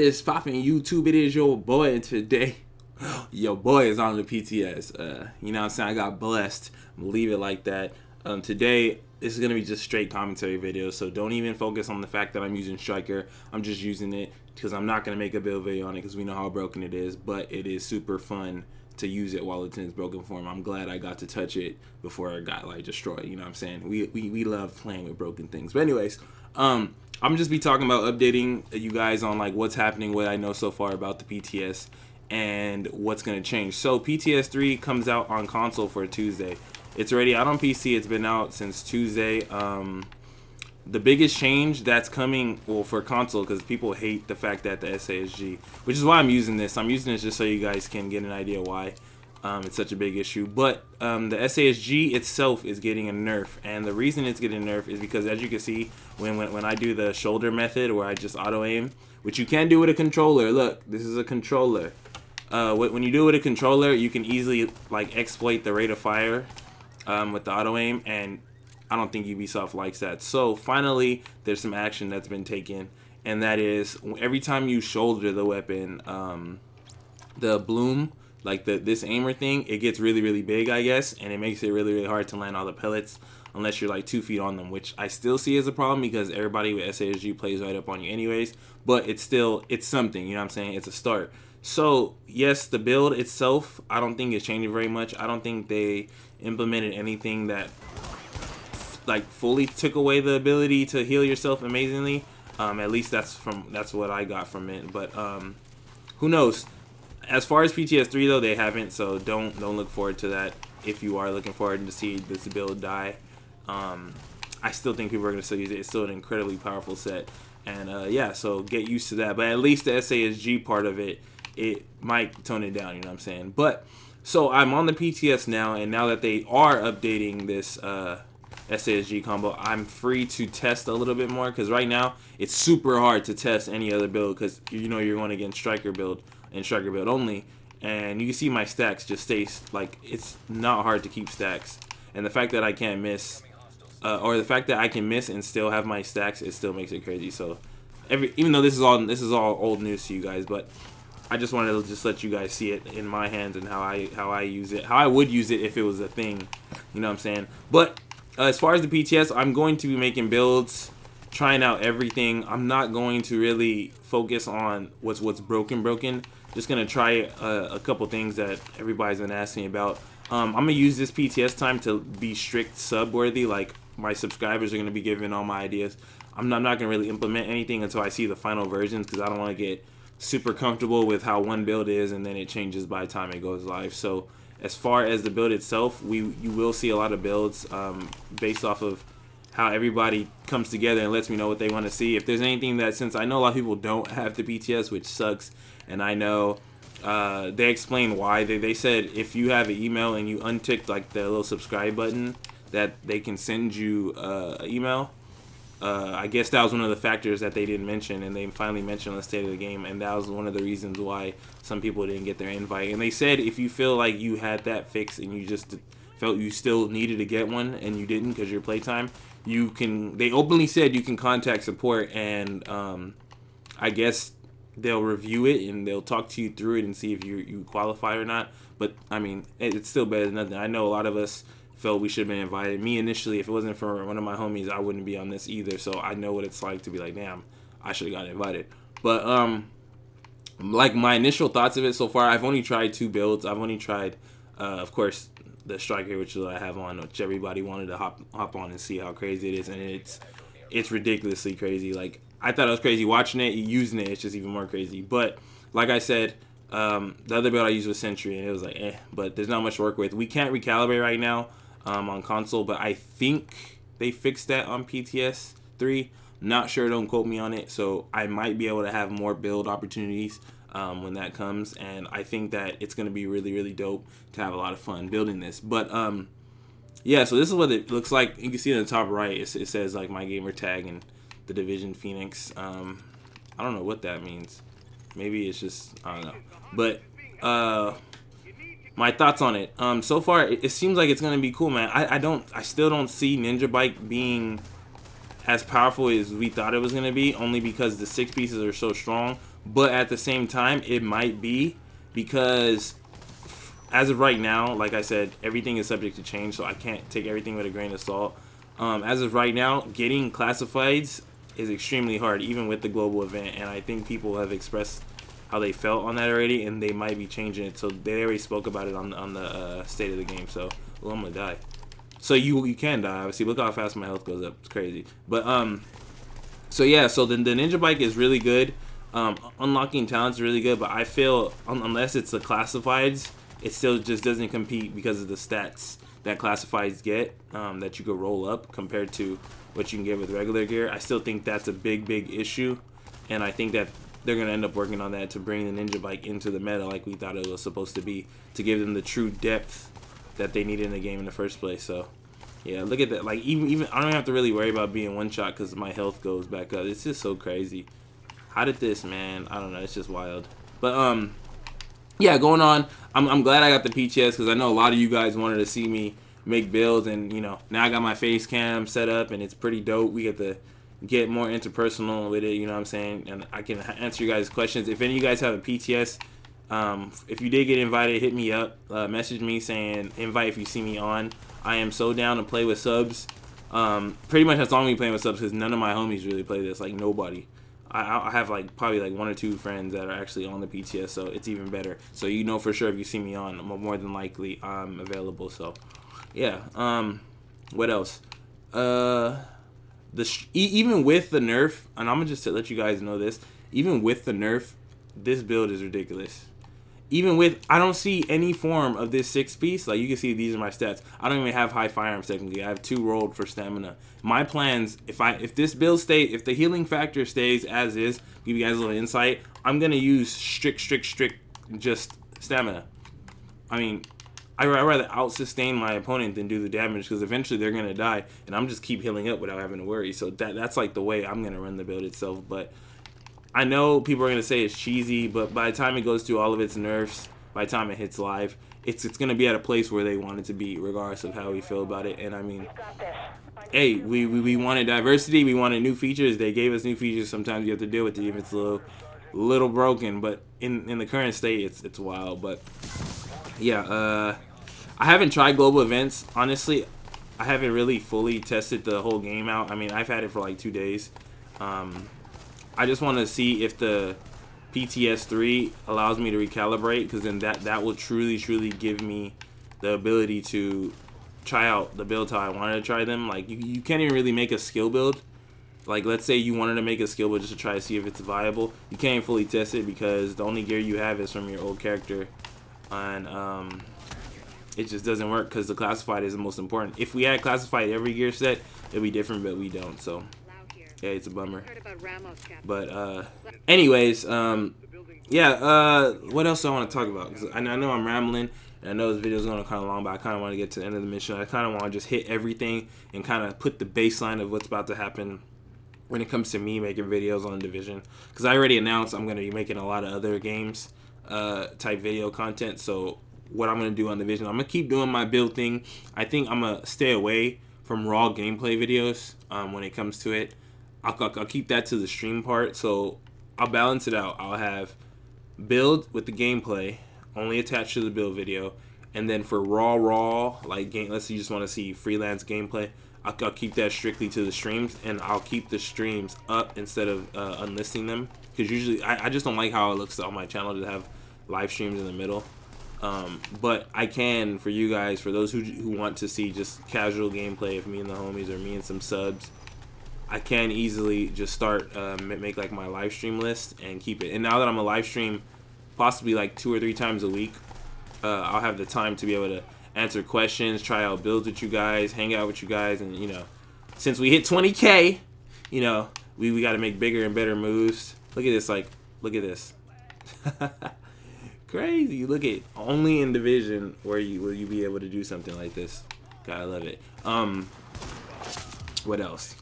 What is poppin' YouTube? It is your boy, and today your boy is on the PTS. You know what I'm saying? I got blessed. I'm gonna leave it like that. Today this is gonna be just straight commentary video, so don't even focus on the fact that I'm using Striker. I'm just using it because I'm not gonna make a build video on it because we know how broken it is, but it is super fun to use it while it's in its broken form. I'm glad I got to touch it before it got like destroyed. You know what I'm saying? We love playing with broken things. But anyways, I'm just be talking about updating you guys on like what's happening, what I know so far about the PTS, and what's gonna change. So PTS 3 comes out on console for Tuesday. It's already out on PC. It's been out since Tuesday. The biggest change that's coming, well, for console, because people hate the fact that the Sasg, which is why I'm using this. I'm using this just so you guys can get an idea why it's such a big issue. But the Sasg itself is getting a nerf, and the reason it's getting a nerf is because, as you can see, when I do the shoulder method where I just auto aim, which you can do with a controller. Look, this is a controller. When you do it with a controller, you can easily like exploit the rate of fire with the auto aim, and I don't think Ubisoft likes that. So finally, there's some action that's been taken, and that is every time you shoulder the weapon, the bloom, like this aimer thing, it gets really big, I guess, and it makes it really hard to land all the pellets unless you're like 2 feet on them, which I still see as a problem because everybody with Sasg plays right up on you anyways. But it's something, you know what I'm saying? It's a start. So yes, the build itself, I don't think it's changing very much. I don't think they implemented anything that like fully took away the ability to heal yourself amazingly. At least that's what I got from it. But who knows? As far as PTS 3 though, they haven't, so don't look forward to that if you are looking forward to see this build die. I still think people are gonna still use it. It's still an incredibly powerful set, and yeah, so get used to that. But at least the Sasg part of it might tone it down, you know what I'm saying? But so I'm on the PTS now, and now that they are updating this Sasg combo, I'm free to test a little bit more, because right now it's super hard to test any other build because you know you're going against Striker build and Striker build only, and you can see my stacks just stay like, it's not hard to keep stacks, and the fact that I can't miss or the fact that I can miss and still have my stacks, it still makes it crazy. So even though this is all old news to you guys, but I just wanted to just let you guys see it in my hands and how I use it, how I would use it if it was a thing, you know what I'm saying? But as far as the PTS, I'm going to be making builds, trying out everything. I'm not going to really focus on what's broken. Just gonna try a couple things that everybody's been asking me about. I'm gonna use this PTS time to be strict sub worthy. Like, my subscribers are gonna be giving all my ideas. I'm not gonna really implement anything until I see the final versions, because I don't want to get super comfortable with how one build is and then it changes by the time it goes live. So as far as the build itself, you will see a lot of builds based off of how everybody comes together and lets me know what they want to see. If there's anything that, since I know a lot of people don't have the PTS, which sucks, and I know they explain why. They said if you have an email and you untick like the little subscribe button, that they can send you an email. I guess that was one of the factors that they didn't mention, and they finally mentioned on the State of the Game, and that was one of the reasons why some people didn't get their invite. And they said if you feel like you had that fixed and you just felt you still needed to get one and you didn't because your playtime, you can, they openly said you can contact support, and I guess they'll review it and they'll talk to you through it and see if you qualify or not. But I mean, it's still better than nothing. I know a lot of us felt we should have been invited. Me initially, if it wasn't for one of my homies, I wouldn't be on this either. So I know what it's like to be like, damn, I should have got invited. But like, my initial thoughts of it so far, I've only tried 2 builds. I've only tried, of course, the Striker, which I have on, which everybody wanted to hop on and see how crazy it is, and it's ridiculously crazy. Like, I thought it was crazy watching it, using it, it's just even more crazy. But like I said, the other build I used was Sentry, and it was like, but there's not much to work with. We can't recalibrate right now on console, but I think they fixed that on PTS 3. Not sure, don't quote me on it. So I might be able to have more build opportunities when that comes, and I think that it's going to be really dope to have a lot of fun building this. But yeah, so this is what it looks like. You can see in the top right, it says like my gamer tag and the Division Phoenix. I don't know what that means. Maybe it's just, I don't know. But my thoughts on it. So far, it seems like it's gonna be cool, man. I still don't see Ninja Bike being as powerful as we thought it was gonna be, only because the 6 pieces are so strong. but at the same time, it might be because as of right now, like I said, everything is subject to change, so I can't take everything with a grain of salt. As of right now, getting classifieds is extremely hard, even with the global event, and I think people have expressed how they felt on that already, and they might be changing it. So they already spoke about it on the state of the game. So, well, I'm gonna die. So you can die, obviously. Look how fast my health goes up. It's crazy. But so yeah, so the ninja bike is really good. Unlocking talents is really good, but I feel unless it's the classifieds, it still just doesn't compete because of the stats that classifieds get that you could roll up compared to what you can get with regular gear. I still think that's a big issue, and I think that they're gonna end up working on that to bring the ninja bike into the meta like we thought it was supposed to be, to give them the true depth that they needed in the game in the first place. So yeah, look at that. Like even I don't have to really worry about being one shot because my health goes back up. It's just so crazy. How did this, man? I don't know. It's just wild. But yeah, going on. I'm glad I got the PTS because I know a lot of you guys wanted to see me make builds, and you know, now I got my face cam set up and it's pretty dope. We get to get more interpersonal with it, you know what I'm saying, and I can answer you guys' questions. If any of you guys have a PTS, if you did get invited, hit me up, message me saying invite if you see me on. I am so down to play with subs. Pretty much that's all me playing with subs because none of my homies really play this, like nobody. I have like probably like 1 or 2 friends that are actually on the PTS, so it's even better. So you know for sure if you see me on, more than likely I'm available. So yeah, what else? Even with the nerf, and I'm gonna just let you guys know this, even with the nerf, this build is ridiculous. Even with, I don't see any form of this 6-piece. Like you can see, these are my stats. I don't even have high firearms technically. I have 2 rolled for stamina. My plans, if this build stays, if the healing factor stays as is, give you guys a little insight, I'm gonna use strict just stamina. I mean, I'd rather out-sustain my opponent than do the damage because eventually they're going to die, and I'm just keep healing up without having to worry. So that's like the way I'm going to run the build itself. But I know people are going to say it's cheesy, but by the time it goes through all of its nerfs, by the time it hits live, it's going to be at a place where they want it to be, regardless of how we feel about it. And I mean, hey, we wanted diversity, we wanted new features. They gave us new features. Sometimes you have to deal with it if it's a little broken, but in the current state, it's wild. But yeah, I haven't tried global events. Honestly, I haven't really fully tested the whole game out. I mean, I've had it for like 2 days. I just want to see if the PTS 3 allows me to recalibrate, because then that will truly give me the ability to try out the builds how I wanted to try them. Like you can't even really make a skill build. Like let's say you wanted to make a skill build just to try to see if it's viable. You can't even fully test it because the only gear you have is from your old character. And it just doesn't work because the classified is the most important. If we had classified every gear set, it'd be different, but we don't. So yeah, it's a bummer. But anyways, yeah, what else do I want to talk about? 'Cause I know I'm rambling, and I know this video is going to kind of long, but I kind of want to get to the end of the mission. I kind of want to just hit everything and kind of put the baseline of what's about to happen when it comes to me making videos on Division, because I already announced I'm going to be making a lot of other games type video content. So what I'm going to do on Division, I'm going to keep doing my build thing. I think I'm going to stay away from raw gameplay videos when it comes to it. I'll keep that to the stream part, so I'll balance it out. I'll have build with the gameplay only attached to the build video, and then for raw like game, let's say you just want to see freelance gameplay, I'll keep that strictly to the streams, and I'll keep the streams up instead of unlisting them, because usually I just don't like how it looks on my channel to have live streams in the middle. But I can, for you guys, for those who want to see just casual gameplay of me and the homies or me and some subs, I can easily just start make like my live stream list and keep it. And now that I'm a live stream possibly like 2 or 3 times a week, I'll have the time to be able to answer questions, try out builds with you guys, hang out with you guys, and you know, since we hit 20K, you know, we got to make bigger and better moves. Look at this, like, look at this. Crazy. Look at, only in Division will you be able to do something like this. Gotta love it. What else?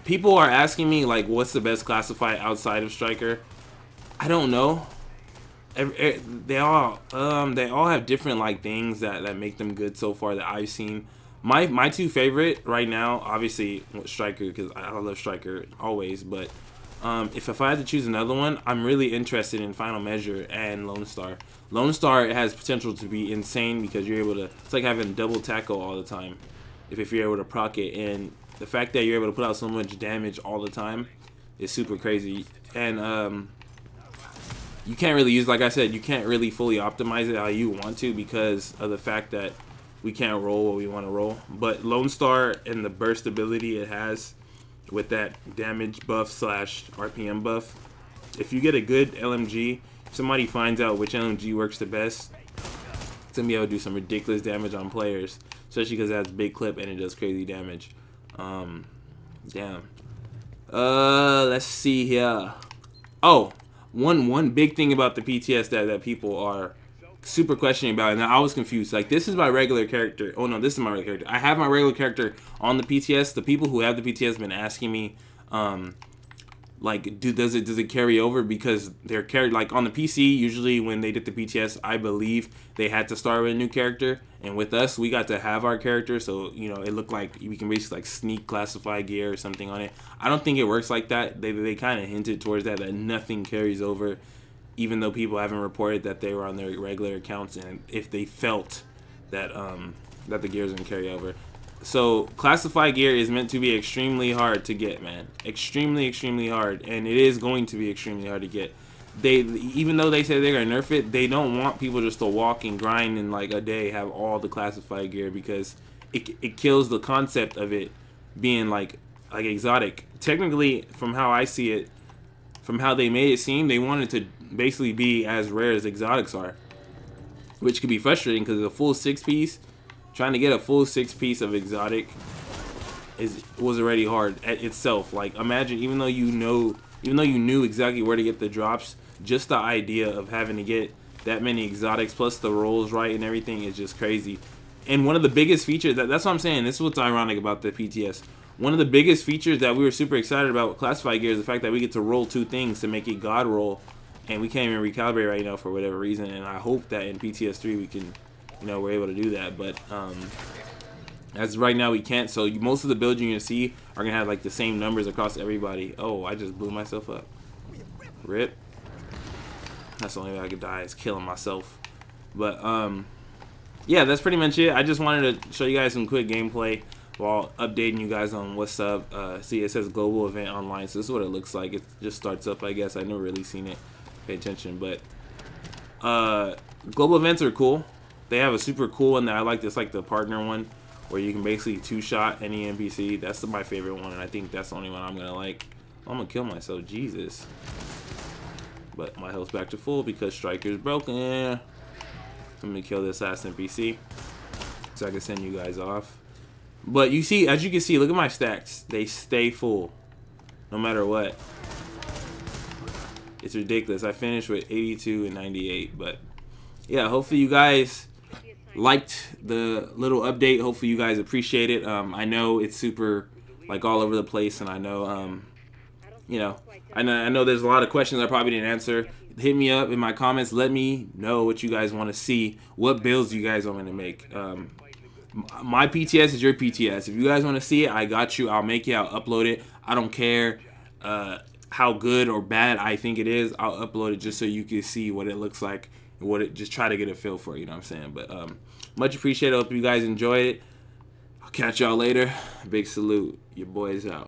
People are asking me like, what's the best classified outside of Striker? I don't know. They all have different like things that make them good so far that I've seen. My two favorite right now, obviously Striker, because I love Striker always. But if I had to choose another one, I'm really interested in Final Measure and Lone Star. Lone Star has potential to be insane because you're able to. It's like having double tackle all the time. If you're able to proc it, and the fact that you're able to put out so much damage all the time is super crazy. And you can't really use, like I said, you can't really fully optimize it how you want to because of the fact that we can't roll what we want to roll. But Lone Star and the burst ability it has with that damage buff slash RPM buff, if you get a good LMG, if somebody finds out which LMG works the best, it's gonna be able to do some ridiculous damage on players, especially because it has big clip and it does crazy damage. Damn. Let's see here. Oh, one big thing about the PTS that people are super questioning about, and I was confused. Like, this is my regular character. Oh no, this is my regular character. I have my regular character on the PTS. The people who have the PTS have been asking me, like, does it carry over? Because they're carried, like, on the PC, usually when they did the PTS, I believe they had to start with a new character, and with us, we got to have our character, so, you know, it looked like we can basically, like, sneak classify gear or something on it. I don't think it works like that. They kind of hinted towards that nothing carries over, even though people haven't reported that they were on their regular accounts, and if they felt that that the gears didn't carry over. So classified gear is meant to be extremely hard to get, man. Extremely hard, and it is going to be extremely hard to get. Even though they say they're gonna nerf it, they don't want people just to walk and grind in like a day have all the classified gear, because it kills the concept of it being like exotic. Technically, from how I see it, from how they made it seem, they wanted to basically be as rare as exotics are, which could be frustrating because a full 6-piece, trying to get a full 6-piece of exotic was already hard at itself. Like, imagine, even though you knew exactly where to get the drops, just the idea of having to get that many exotics plus the rolls right and everything is just crazy. And one of the biggest features, that's what I'm saying, this is what's ironic about the PTS. One of the biggest features that we were super excited about with classified gear is the fact that we get to roll 2 things to make it God roll, and we can't even recalibrate right now for whatever reason. And I hope that in PTS 3 we can, you know, we're able to do that. But as right now we can't. So most of the builds you're gonna see are gonna have like the same numbers across everybody. Oh, I just blew myself up. Rip. That's the only way I could die is killing myself. But yeah, that's pretty much it. I just wanted to show you guys some quick gameplay while updating you guys on what's up. See, it says global event online, so this is what it looks like. It just starts up, I guess. I've never really seen it. Pay attention, but global events are cool. They have a super cool one that I like. It's like the partner one, where you can basically 2-shot any NPC. That's my favorite one, and I think that's the only one I'm gonna like. I'm gonna kill myself, Jesus. But my health's back to full because Striker's broken. Let me kill this last NPC so I can send you guys off. But you see, as you can see, look at my stacks. They stay full no matter what. It's ridiculous. I finished with 82 and 98. But yeah, hopefully you guys liked the little update. Hopefully you guys appreciate it. I know it's super like all over the place, and I know you know, I know there's a lot of questions I probably didn't answer. Hit me up in my comments. Let me know what you guys want to see. What builds you guys want me to make. My PTS is your PTS. If you guys want to see it, I got you. I'll make it. I'll upload it. I don't care how good or bad I think it is. I'll upload it just so you can see what it looks like and what it. Just try to get a feel for it. You know what I'm saying? But much appreciated. Hope you guys enjoyed it. I'll catch y'all later. Big salute. Your boy's out.